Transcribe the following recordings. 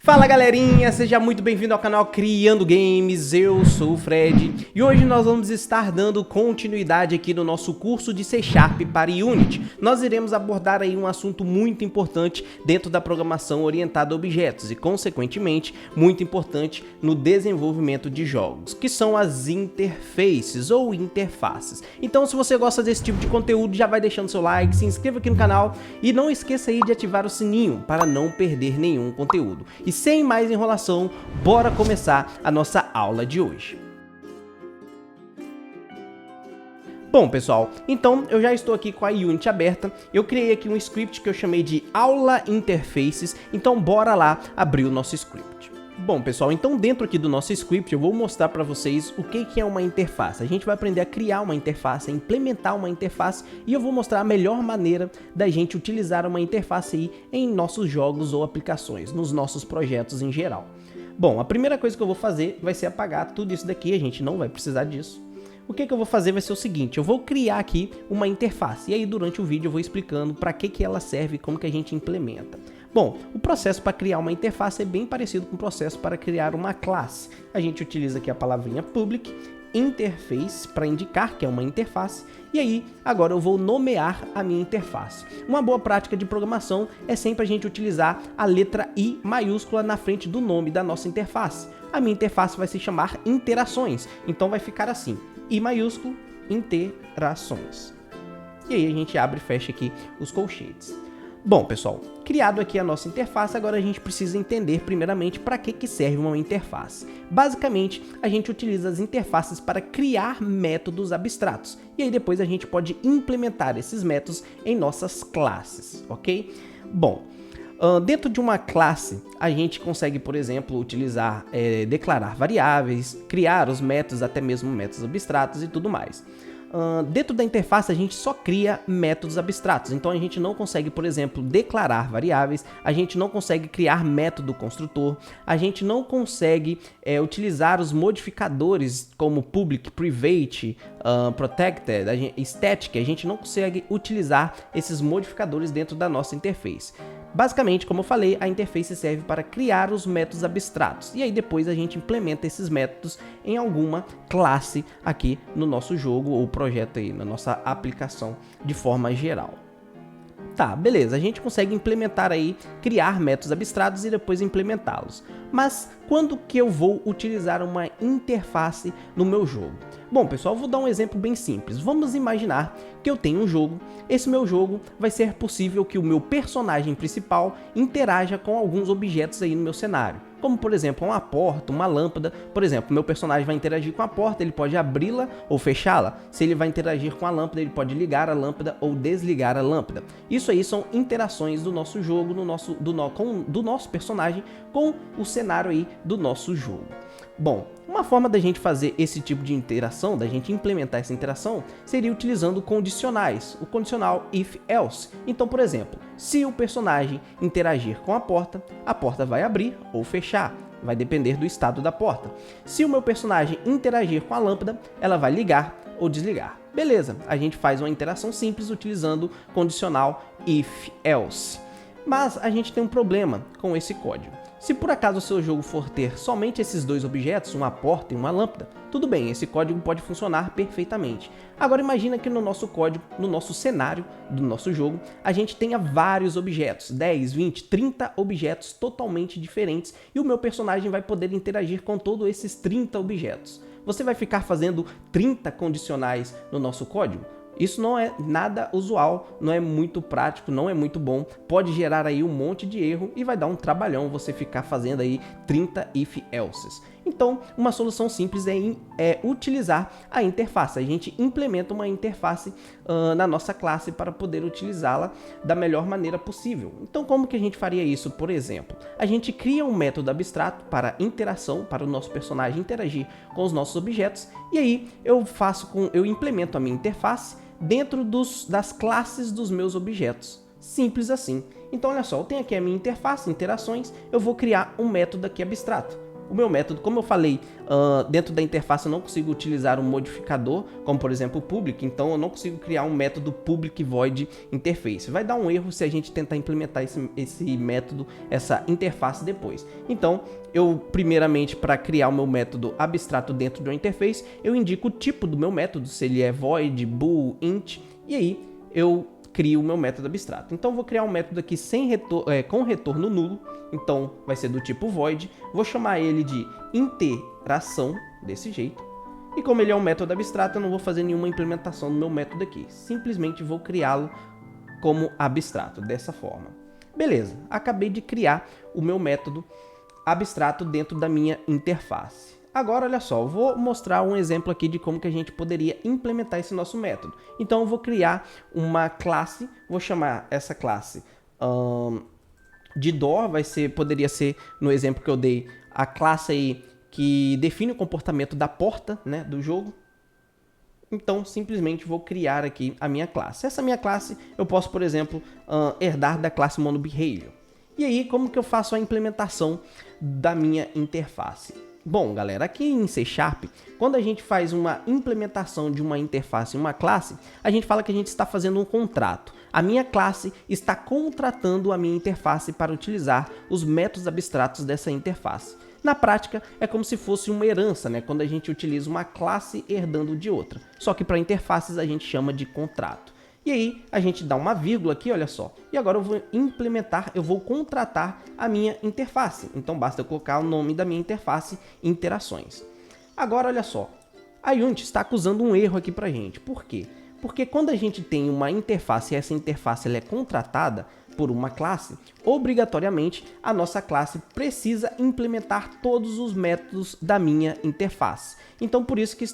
Fala galerinha, seja muito bem-vindo ao canal Criando Games, eu sou o Fred e hoje nós vamos estar dando continuidade aqui no nosso curso de C# para Unity. Nós iremos abordar aí um assunto muito importante dentro da programação orientada a objetos e consequentemente muito importante no desenvolvimento de jogos, que são as interfaces ou interfaces. Então se você gosta desse tipo de conteúdo, já vai deixando seu like, se inscreva aqui no canal e não esqueça aí de ativar o sininho para não perder nenhum conteúdo. E sem mais enrolação, bora começar a nossa aula de hoje. Bom pessoal, então eu já estou aqui com a Unity aberta, eu criei aqui um script que eu chamei de Aula Interfaces, então bora lá abrir o nosso script. Bom pessoal, então dentro aqui do nosso script eu vou mostrar para vocês o que é uma interface. A gente vai aprender a criar uma interface, a implementar uma interface e eu vou mostrar a melhor maneira da gente utilizar uma interface aí em nossos jogos ou aplicações, nos nossos projetos em geral. Bom, a primeira coisa que eu vou fazer vai ser apagar tudo isso daqui, a gente não vai precisar disso. O que eu vou fazer vai ser o seguinte, eu vou criar aqui uma interface e aí durante o vídeo eu vou explicando para que ela serve e como que a gente implementa. Bom, o processo para criar uma interface é bem parecido com o processo para criar uma classe. A gente utiliza aqui a palavrinha public, interface para indicar que é uma interface e aí agora eu vou nomear a minha interface. Uma boa prática de programação é sempre a gente utilizar a letra I maiúscula na frente do nome da nossa interface. A minha interface vai se chamar interações, então vai ficar assim, I maiúsculo, interações. E aí a gente abre e fecha aqui os colchetes. Bom pessoal, criado aqui a nossa interface, agora a gente precisa entender primeiramente para que serve uma interface. Basicamente, a gente utiliza as interfaces para criar métodos abstratos, e aí depois a gente pode implementar esses métodos em nossas classes, ok? Bom, dentro de uma classe, a gente consegue, por exemplo, utilizar, declarar variáveis, criar os métodos, até mesmo métodos abstratos e tudo mais. Dentro da interface a gente só cria métodos abstratos, então a gente não consegue, por exemplo, declarar variáveis, a gente não consegue criar método construtor, a gente não consegue utilizar os modificadores como public, private, protected, static, a gente não consegue utilizar esses modificadores dentro da nossa interface. Basicamente, como eu falei, a interface serve para criar os métodos abstratos e aí depois a gente implementa esses métodos em alguma classe aqui no nosso jogo ou projeto aí, na nossa aplicação de forma geral. Tá, beleza, a gente consegue implementar aí, criar métodos abstratos e depois implementá-los. Mas quando que eu vou utilizar uma interface no meu jogo? Bom pessoal, vou dar um exemplo bem simples. Vamos imaginar que eu tenho um jogo, esse meu jogo vai ser possível que o meu personagem principal interaja com alguns objetos aí no meu cenário. Como por exemplo uma porta, uma lâmpada. Por exemplo, meu personagem vai interagir com a porta, ele pode abri-la ou fechá-la. Se ele vai interagir com a lâmpada, ele pode ligar a lâmpada ou desligar a lâmpada. Isso aí são interações do nosso jogo, do nosso personagem com o cenário aí do nosso jogo. Bom, uma forma da gente fazer esse tipo de interação, da gente implementar essa interação, seria utilizando condicionais, o condicional if-else. Então, por exemplo, se o personagem interagir com a porta vai abrir ou fechar, vai depender do estado da porta. Se o meu personagem interagir com a lâmpada, ela vai ligar ou desligar. Beleza, a gente faz uma interação simples utilizando condicional if-else. Mas a gente tem um problema com esse código. Se por acaso o seu jogo for ter somente esses dois objetos, uma porta e uma lâmpada, tudo bem, esse código pode funcionar perfeitamente. Agora imagina que no nosso código, no nosso cenário do nosso jogo, a gente tenha vários objetos, 10, 20, 30 objetos totalmente diferentes e o meu personagem vai poder interagir com todos esses 30 objetos. Você vai ficar fazendo 30 condicionais no nosso código? Isso não é nada usual, não é muito prático, não é muito bom, pode gerar aí um monte de erro e vai dar um trabalhão você ficar fazendo aí 30 if-elses. Então, uma solução simples é utilizar a interface. A gente implementa uma interface na nossa classe para poder utilizá-la da melhor maneira possível. Então, como que a gente faria isso? Por exemplo, a gente cria um método abstrato para interação, para o nosso personagem interagir com os nossos objetos, e aí eu implemento a minha interface dentro das classes dos meus objetos. Simples assim. Então, olha só, eu tenho aqui a minha interface, interações, eu vou criar um método aqui abstrato. o meu método, como eu falei, dentro da interface eu não consigo utilizar um modificador, como por exemplo o public, então eu não consigo criar um método public void interface. Vai dar um erro se a gente tentar implementar esse método, essa interface depois. Então, eu primeiramente, para criar o meu método abstrato dentro de uma interface, eu indico o tipo do meu método, se ele é void, bool, int, e aí eu crio o meu método abstrato. Então, vou criar um método aqui com retorno nulo, então vai ser do tipo void, vou chamar ele de interação, desse jeito, e como ele é um método abstrato, eu não vou fazer nenhuma implementação no meu método aqui, simplesmente vou criá-lo como abstrato, dessa forma. Beleza, acabei de criar o meu método abstrato dentro da minha interface. Agora, olha só, eu vou mostrar um exemplo aqui de como que a gente poderia implementar esse nosso método. Então, eu vou criar uma classe, vou chamar essa classe de door, poderia ser, no exemplo que eu dei, a classe aí que define o comportamento da porta, né, do jogo. Então, simplesmente vou criar aqui a minha classe. Essa minha classe, eu posso, por exemplo, herdar da classe monoBehavior. E aí, como que eu faço a implementação da minha interface? Bom, galera, aqui em C#, quando a gente faz uma implementação de uma interface em uma classe, a gente fala que a gente está fazendo um contrato. A minha classe está contratando a minha interface para utilizar os métodos abstratos dessa interface. Na prática, é como se fosse uma herança, né? Quando a gente utiliza uma classe herdando de outra. Só que para interfaces a gente chama de contrato. E aí, a gente dá uma vírgula aqui, olha só. E agora eu vou implementar, eu vou contratar a minha interface. Então, basta eu colocar o nome da minha interface, interações. Agora, olha só. A Unity está acusando um erro aqui pra gente. Por quê? Porque quando a gente tem uma interface e essa interface ela é contratada por uma classe, obrigatoriamente a nossa classe precisa implementar todos os métodos da minha interface. Então por isso que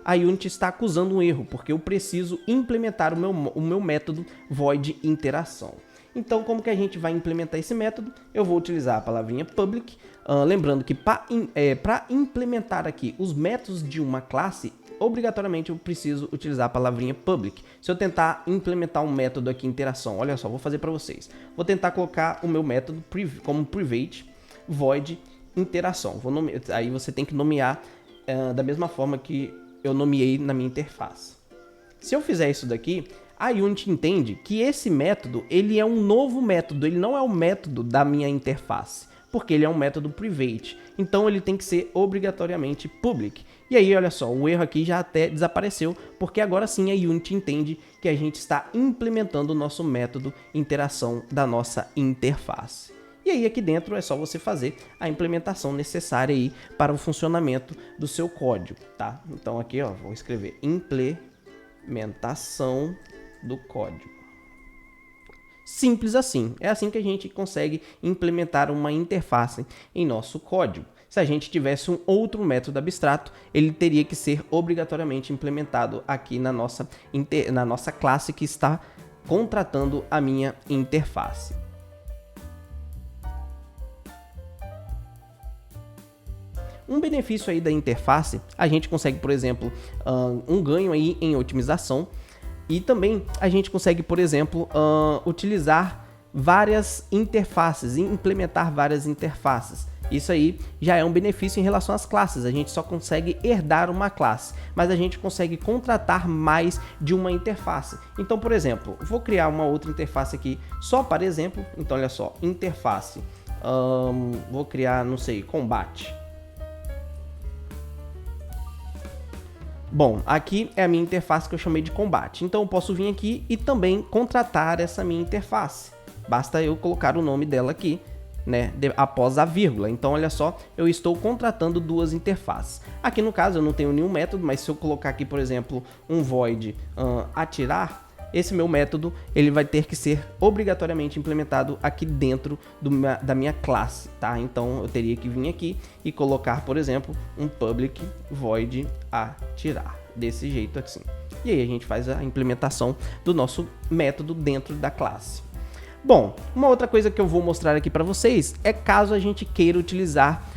a Unity está acusando um erro, porque eu preciso implementar o meu método void interação. Então como que a gente vai implementar esse método? Eu vou utilizar a palavrinha public, lembrando que para implementar aqui os métodos de uma classe, obrigatoriamente eu preciso utilizar a palavrinha public. Se eu tentar implementar um método aqui, interação, olha só, vou fazer para vocês. Vou tentar colocar o meu método como private void interação. Aí você tem que nomear da mesma forma que eu nomeei na minha interface. Se eu fizer isso daqui, a Unity entende que esse método ele é um novo método, ele não é o método da minha interface, porque ele é um método private. Então ele tem que ser obrigatoriamente public. E aí, olha só, o erro aqui já até desapareceu, porque agora sim a Unity entende que a gente está implementando o nosso método interação da nossa interface. E aí aqui dentro é só você fazer a implementação necessária aí para o funcionamento do seu código, tá? Então aqui, ó, vou escrever implementação do código. Simples assim, é assim que a gente consegue implementar uma interface em nosso código. Se a gente tivesse um outro método abstrato, ele teria que ser obrigatoriamente implementado aqui na nossa classe que está contratando a minha interface. Um benefício aí da interface, a gente consegue, por exemplo, um ganho aí em otimização. E também a gente consegue, por exemplo, utilizar várias interfaces e implementar várias interfaces. Isso aí já é um benefício em relação às classes. A gente só consegue herdar uma classe, mas a gente consegue contratar mais de uma interface. Então, por exemplo, vou criar uma outra interface aqui só para exemplo. Então, olha só, interface. Vou criar, não sei, combate. Bom, aqui é a minha interface que eu chamei de combate. Então eu posso vir aqui e também contratar essa minha interface. Basta eu colocar o nome dela aqui, né, após a vírgula. Então olha só, eu estou contratando duas interfaces. Aqui no caso eu não tenho nenhum método, mas se eu colocar aqui, por exemplo, um void atirar, esse meu método ele vai ter que ser obrigatoriamente implementado aqui dentro da minha classe, tá? Então eu teria que vir aqui e colocar, por exemplo, um public void atirar, desse jeito assim. E aí a gente faz a implementação do nosso método dentro da classe. Bom, uma outra coisa que eu vou mostrar aqui para vocês é caso a gente queira utilizar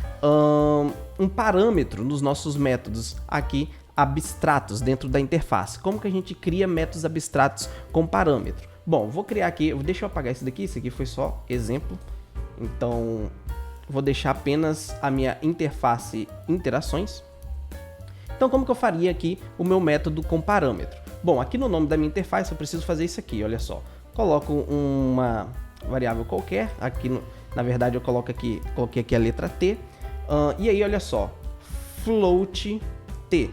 um parâmetro nos nossos métodos aqui abstratos dentro da interface. Como que a gente cria métodos abstratos com parâmetro? Bom, vou criar aqui, deixa eu apagar isso aqui foi só exemplo. Então, vou deixar apenas a minha interface interações. Então, como que eu faria aqui o meu método com parâmetro? Bom, aqui no nome da minha interface eu preciso fazer isso aqui, olha só. Coloco uma variável qualquer, aqui na verdade eu coloquei aqui a letra T, e aí olha só, float T,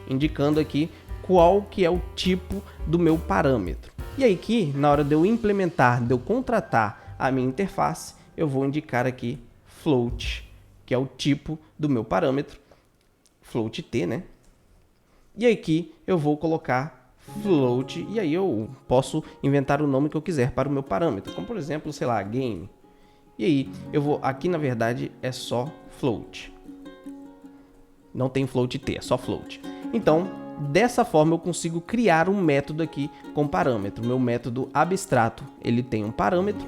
indicando aqui qual que é o tipo do meu parâmetro. E aí aqui, na hora de eu implementar, de eu contratar a minha interface, eu vou indicar aqui float, que é o tipo do meu parâmetro, float T, né? E aqui eu vou colocar float, e aí eu posso inventar o nome que eu quiser para o meu parâmetro, como por exemplo, sei lá, game. E aí eu vou, aqui na verdade é só float. Não tem float T, é só float. Então, dessa forma eu consigo criar um método aqui com parâmetro. Meu método abstrato, ele tem um parâmetro.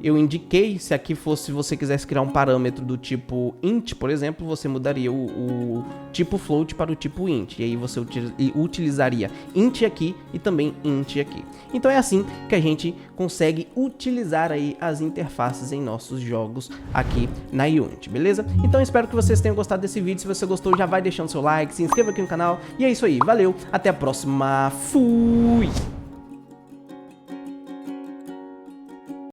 Eu indiquei, se aqui fosse, você quisesse criar um parâmetro do tipo int, por exemplo, você mudaria o tipo float para o tipo int. E aí você utilizaria int aqui e também int aqui. Então é assim que a gente consegue utilizar aí as interfaces em nossos jogos aqui na Unity, beleza? Então espero que vocês tenham gostado desse vídeo. Se você gostou, já vai deixando seu like, se inscreva aqui no canal. E é isso aí, valeu, até a próxima, fui!